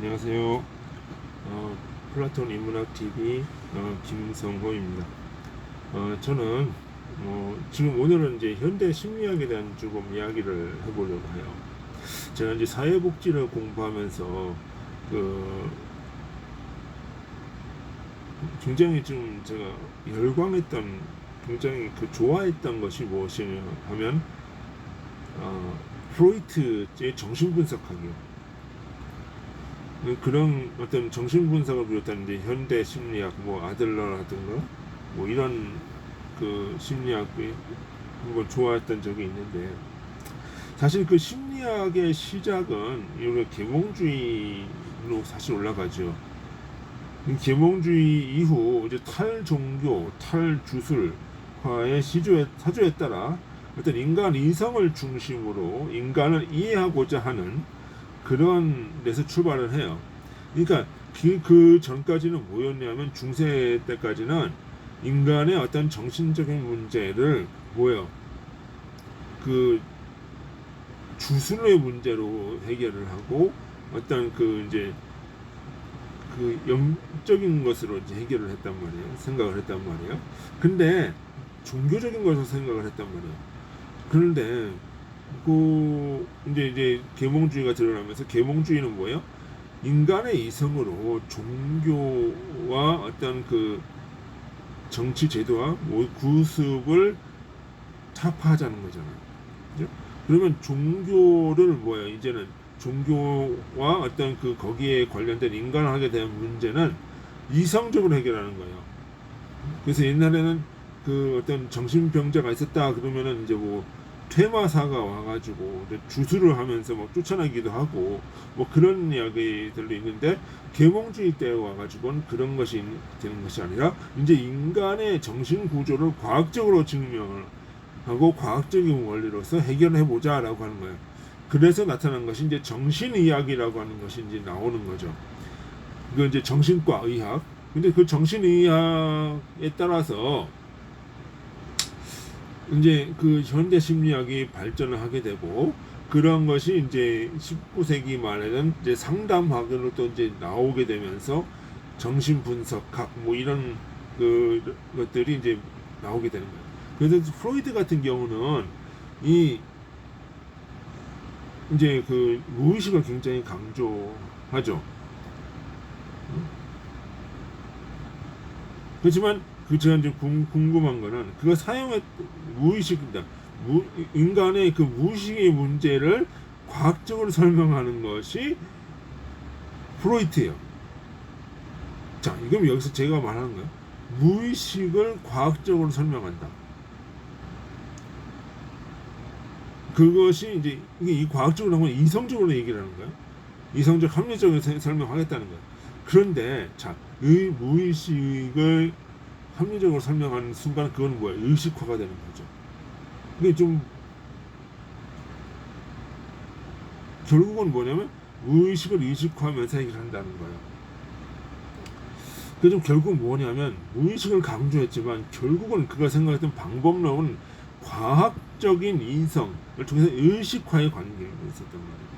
안녕하세요. 플라톤 인문학 TV 김성호입니다. 저는 지금 오늘은 이제 현대 심리학에 대한 조금 이야기를 해보려고 해요. 제가 이제 사회복지를 공부하면서 그 굉장히 좀 제가 열광했던, 굉장히 좋아했던 것이 무엇이냐 하면 프로이트의 정신분석학이요. 그런 어떤 정신분석을 비롯한 이제 현대 심리학, 뭐 아들러라든가 뭐 이런 심리학을 한번 좋아했던 적이 있는데, 사실 그 심리학의 시작은 이런 계몽주의로 사실 올라가죠. 이 계몽주의 이후 이제 탈종교, 탈주술화의 사조에 따라 어떤 인간 이성을 중심으로 인간을 이해하고자 하는 그런 데서 출발을 해요. 그러니까 그 전까지는 뭐였냐면, 중세 때까지는 인간의 어떤 정신적인 문제를 그 주술의 문제로 해결을 하고, 어떤 이제 영적인 것으로 이제 해결을 했단 말이에요. 생각을 했단 말이에요. 근데 종교적인 것으로 생각을 했단 말이에요. 그런데 이제 계몽주의가 드러나면서, 계몽주의는 뭐예요? 인간의 이성으로 종교와 어떤 정치 제도와 구습을 타파하자는 거잖아요. 그죠? 그러면 종교를 이제는 종교와 어떤 거기에 관련된 인간하게 대한 문제는 이성적으로 해결하는 거예요. 그래서 옛날에는 어떤 정신병자가 있었다 그러면은 이제 퇴마사가 와가지고 주술을 하면서 막 쫓아내기도 하고 뭐 그런 이야기들도 있는데, 계몽주의 때 와가지고는 그런 것이 되는 것이 아니라, 이제 인간의 정신 구조를 과학적으로 증명을 하고 과학적인 원리로서 해결해 보자라고 하는 거예요. 그래서 나타난 것이 이제 정신의학이라고 하는 것이 이제 나오는 거죠. 그 이제 정신과 의학. 근데 그 정신의학에 따라서 이제 현대 심리학이 발전을 하게 되고, 그런 것이 이제 19세기 말에는 이제 상담학으로 또 이제 나오게 되면서 정신분석학 뭐 이런 것들이 이제 나오게 되는 거예요. 그래서 프로이드 같은 경우는 이제 무의식을 굉장히 강조하죠. 그렇지만 제가 이제 궁금한 거는, 그거 무의식이다. 인간의 무의식의 문제를 과학적으로 설명하는 것이 프로이트예요. 자, 이건 여기서 제가 말하는 거예요. 무의식을 과학적으로 설명한다. 그것이 이제 이 과학적으로 하면 이성적으로 얘기를 하는 거예요. 이성적 합리적으로 설명하겠다는 거예요. 그런데 자, 의 무의식을 합리적으로 설명하는 순간, 그건 뭐예요? 의식화가 되는 거죠. 이게 좀 결국은 뭐냐면 무의식을 의식화하면서 해결한다는 거예요. 그 좀 결국 뭐냐면, 무의식을 강조했지만 결국은 그가 생각했던 방법론은 과학적인 이성을 통해서 의식화의 관계가 있었단 말이에요.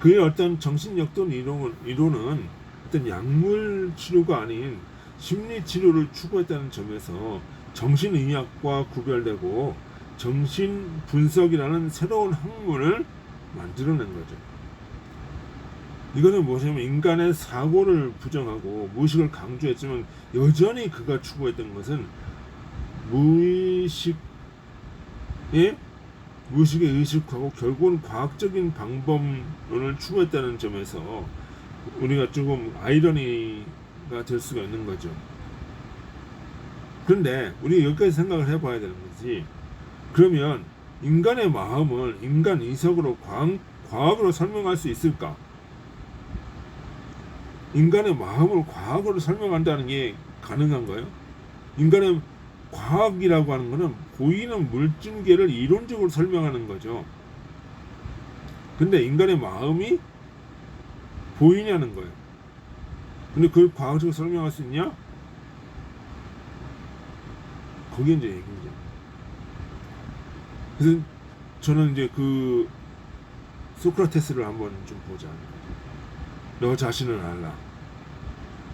그의 어떤 정신역돈 이론은 어떤 약물 치료가 아닌 심리 치료를 추구했다는 점에서 정신의학과 구별되고 정신분석이라는 새로운 학문을 만들어낸 거죠. 이거는 무엇이냐면, 인간의 사고를 부정하고 무의식을 강조했지만 여전히 그가 추구했던 것은 무의식에 의식하고 결국은 과학적인 방법론을 추구했다는 점에서 우리가 조금 아이러니가 될 수가 있는 거죠. 그런데 우리 여기까지 생각을 해봐야 되는 거지. 그러면 인간의 마음을 인간 이성으로 과학으로 설명할 수 있을까? 인간의 마음을 과학으로 설명한다는 게 가능한가요? 인간의 과학이라고 하는 것은 보이는 물질계를 이론적으로 설명하는 거죠. 근데 인간의 마음이 보이냐는 거예요. 근데 그걸 과학적으로 설명할 수 있냐? 그게 이제 얘기죠. 그래서 저는 이제 소크라테스를 한번 좀 보자. 너 자신을 알라.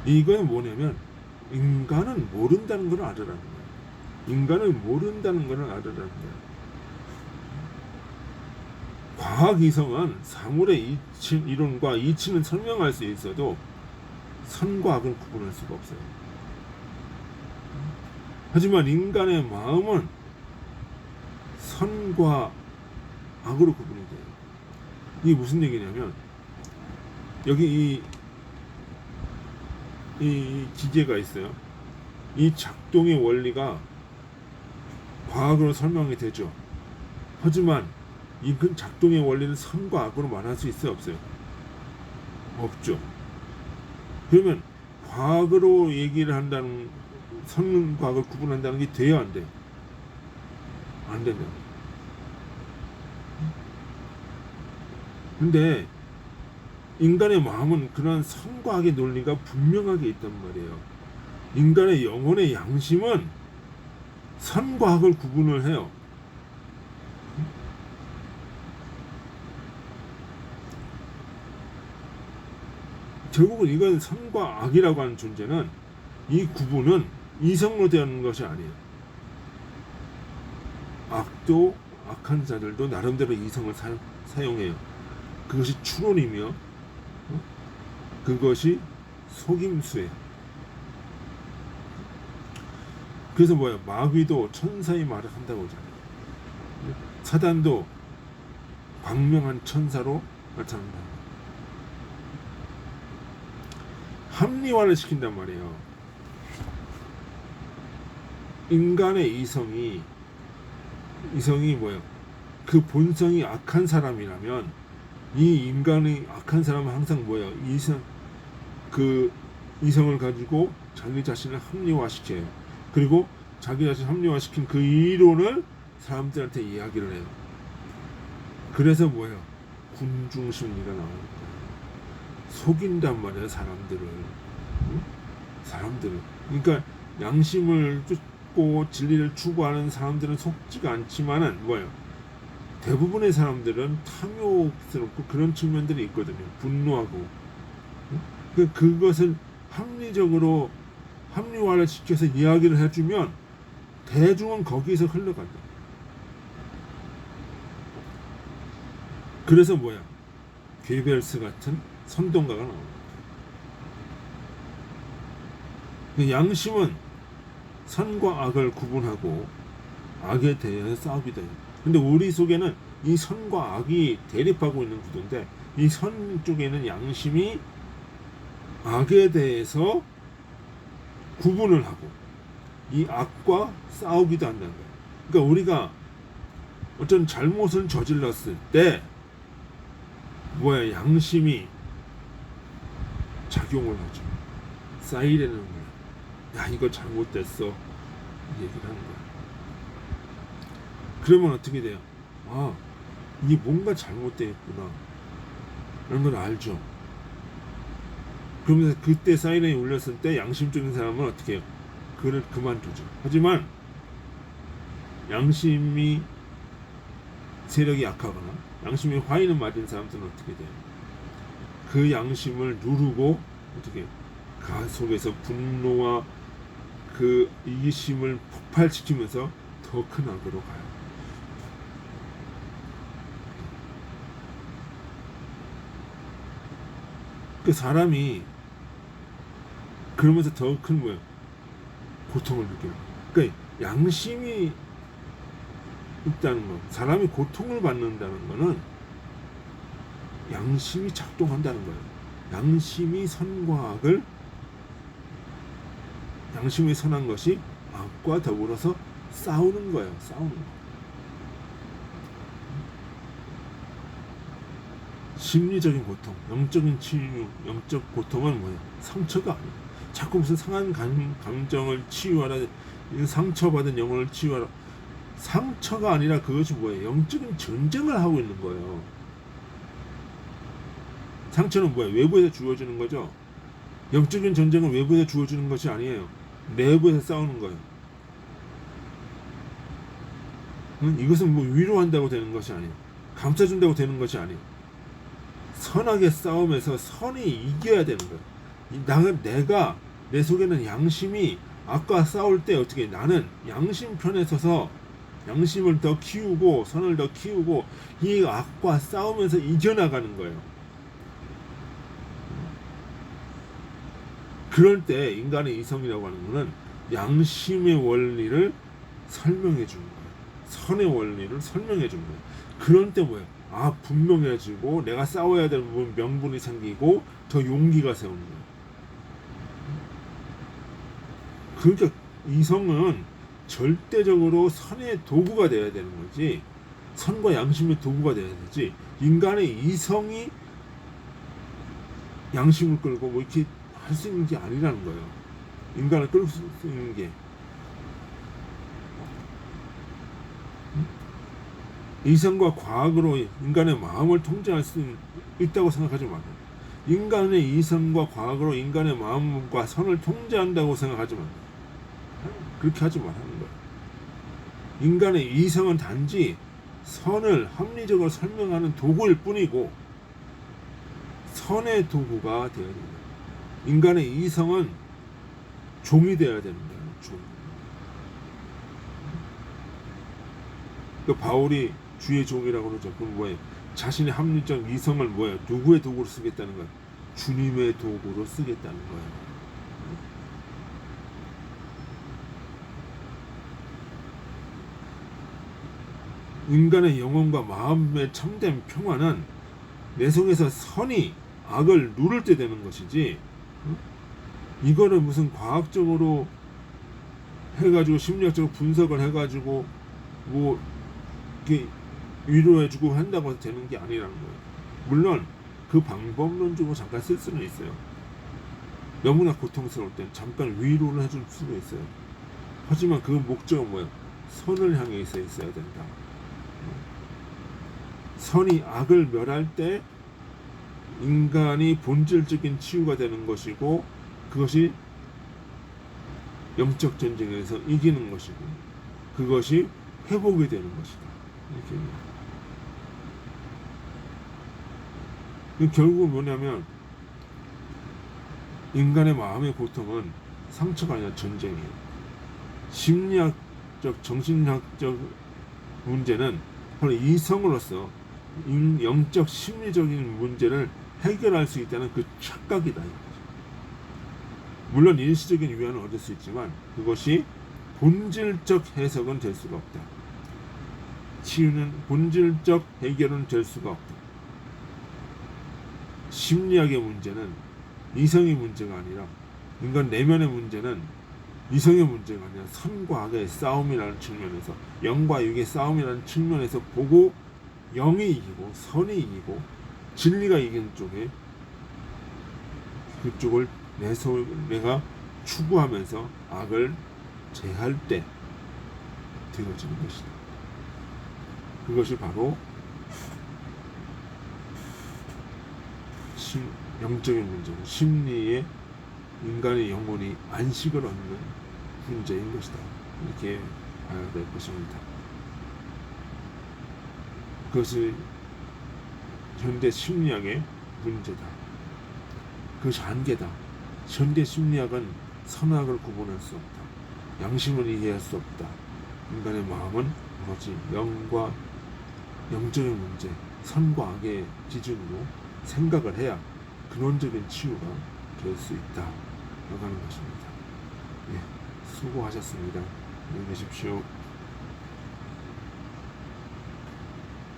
이건 뭐냐면 인간은 모른다는 걸 알으라는 거예요. 인간은 모른다는 걸 알으라는 거예요. 과학 이성은 사물의 이론과 이치는 설명할 수 있어도 선과 악은 구분할 수가 없어요. 하지만 인간의 마음은 선과 악으로 구분이 돼요. 이게 무슨 얘기냐면 여기 이 기계가 있어요. 이 작동의 원리가 과학으로 설명이 되죠. 하지만 이 작동의 원리는 선과 악으로 말할 수 있어요, 없어요? 없죠. 그러면 과학으로 얘기를 한다는, 선과 악을 구분한다는 게 돼야 안 돼요? 안 된다. 근데 인간의 마음은 그런 선과 악의 논리가 분명하게 있단 말이에요. 인간의 영혼의 양심은 선과 악을 구분을 해요. 결국은 이건 선과 악이라고 하는 존재는, 이 구분은 이성으로 되는 것이 아니에요. 악도, 악한 자들도 나름대로 이성을 사용해요. 그것이 추론이며 그것이 속임수예요. 그래서 뭐야, 마귀도 천사의 말을 한다고 하잖아요. 사단도 광명한 천사로 나타난다. 합리화를 시킨단 말이에요. 인간의 이성이 뭐예요? 그 본성이 악한 사람이라면 이 인간의 악한 사람은 항상 뭐예요? 이성을 가지고 자기 자신을 합리화시켜요. 그리고 자기 자신을 합리화시킨 그 이론을 사람들한테 이야기를 해요. 그래서 뭐예요? 군중심리가 나오는 거예요. 속인단 말이에요, 사람들을. 응? 사람들을. 그러니까 양심을 쫓고 진리를 추구하는 사람들은 속지가 않지만은 뭐예요? 대부분의 사람들은 탐욕스럽고 그런 측면들이 있거든요. 분노하고. 응? 그것을 합리적으로 합리화를 시켜서 이야기를 해주면 대중은 거기에서 흘러간다. 그래서 뭐야? 괴벨스 같은 선동가가 나옵니다. 양심은 선과 악을 구분하고 악에 대해서 싸우기도 해요. 근데 우리 속에는 이 선과 악이 대립하고 있는 구도인데, 이 선 쪽에는 양심이 악에 대해서 구분을 하고 이 악과 싸우기도 한다는 거예요. 그러니까 우리가 어떤 잘못을 저질렀을 때 뭐야, 양심이 작용을 하죠. 사이렌을 울려. 야, 이거 잘못됐어. 얘기를 하는 거야. 그러면 어떻게 돼요? 아, 이게 뭔가 잘못되었구나 라는 걸 알죠. 그러면서 그때 사이렌이 울렸을 때 양심적인 사람은 어떻게 해요? 그를 그만두죠. 하지만 양심이 세력이 약하거나 양심이 화인을 맞은 사람들은 어떻게 돼요? 그 양심을 누르고 어떻게 그 속에서 분노와 그 이기심을 폭발시키면서 더 큰 악으로 가요. 그 사람이 그러면서 더 큰 뭐야, 고통을 느껴요. 그러니까 양심이 있다는 거, 사람이 고통을 받는다는 거는 양심이 작동한다는 거예요. 양심이 선과 악을, 양심이 선한 것이 악과 더불어서 싸우는 거예요. 싸우는 거. 심리적인 고통, 영적인 치유, 영적 고통은 뭐예요? 상처가 아니에요. 자꾸 무슨 상한 감정을 치유하라, 상처받은 영혼을 치유하라. 상처가 아니라 그것이 뭐예요? 영적인 전쟁을 하고 있는 거예요. 상처는 뭐예요? 외부에서 주어지는 거죠. 영적인 전쟁은 외부에서 주어지는 것이 아니에요. 내부에서 싸우는 거예요. 이것은 뭐 위로한다고 되는 것이 아니에요. 감싸준다고 되는 것이 아니에요. 선하게 싸움에서 선이 이겨야 되는 거예요. 내가 내 속에는 양심이 악과 싸울 때 어떻게 나는 양심 편에 서서 양심을 더 키우고 선을 더 키우고 이 악과 싸우면서 이겨나가는 거예요. 그럴 때 인간의 이성이라고 하는 것은 양심의 원리를 설명해 주는 거예요. 선의 원리를 설명해 주는 거예요. 그런 때 뭐예요? 분명해지고 내가 싸워야 될 부분 명분이 생기고 더 용기가 세우는 거예요. 그러니까 이성은 절대적으로 선의 도구가 되어야 되는 거지, 선과 양심의 도구가 되어야 되지, 인간의 이성이 양심을 끌고 뭐 이렇게 할 수 있는 게 아니라는 거예요. 인간을 끌 수 있는 게. 이성과 과학으로 인간의 마음을 통제할 수 있다고 생각하지 마세요. 인간의 이성과 과학으로 인간의 마음과 선을 통제한다고 생각하지 마세요. 그렇게 하지 말라는 거예요. 인간의 이성은 단지 선을 합리적으로 설명하는 도구일 뿐이고 선의 도구가 되어야 됩니다. 인간의 이성은 종이 되어야 되는 거예요. 종. 그 바울이 주의 종이라고 그러죠. 그럼 뭐예요? 자신의 합리적 이성을 뭐예요? 누구의 도구로 쓰겠다는 거예요? 주님의 도구로 쓰겠다는 거예요. 인간의 영혼과 마음의 참된 평화는 내 속에서 선이 악을 누를 때 되는 것이지, 이거는 무슨 과학적으로 해가지고 심리학적으로 분석을 해가지고 뭐 이렇게 위로해주고 한다고 해서 되는 게 아니라는 거예요. 물론 그 방법론적으로 잠깐 쓸 수는 있어요. 너무나 고통스러울 땐 잠깐 위로를 해줄 수도 있어요. 하지만 그 목적은 뭐예요? 선을 향해 있어야 된다. 선이 악을 멸할 때 인간이 본질적인 치유가 되는 것이고, 그것이 영적 전쟁에서 이기는 것이고, 그것이 회복이 되는 것이다. 이렇게. 결국은 뭐냐면 인간의 마음의 고통은 상처가 아니라 전쟁이에요. 심리학적, 정신학적 문제는 바로 이성으로서 영적 심리적인 문제를 해결할 수 있다는 그 착각이다. 물론 일시적인 위안을 얻을 수 있지만 그것이 본질적 해석은 될 수가 없다. 치유는 본질적 해결은 될 수가 없다. 심리학의 문제는 이성의 문제가 아니라, 인간 내면의 문제는 이성의 문제가 아니라 선과 악의 싸움이라는 측면에서, 영과 육의 싸움이라는 측면에서 보고 영이 이기고 선이 이기고 진리가 이기는 쪽에, 그쪽을 내가 추구하면서 악을 제할 때 되어지는 것이다. 그것이 바로 영적인 문제고 심리의 인간의 영혼이 안식을 얻는 문제인 것이다. 이렇게 봐야 될 것입니다. 그것이 현대 심리학의 문제다. 그것이 한계다. 현대 심리학은 선악을 구분할 수 없다. 양심을 이해할 수 없다. 인간의 마음은 오로지 영과 영적인 문제, 선과 악의 기준으로 생각을 해야 근원적인 치유가 될 수 있다. 라는 것입니다. 예, 수고하셨습니다. 안녕히 계십시오.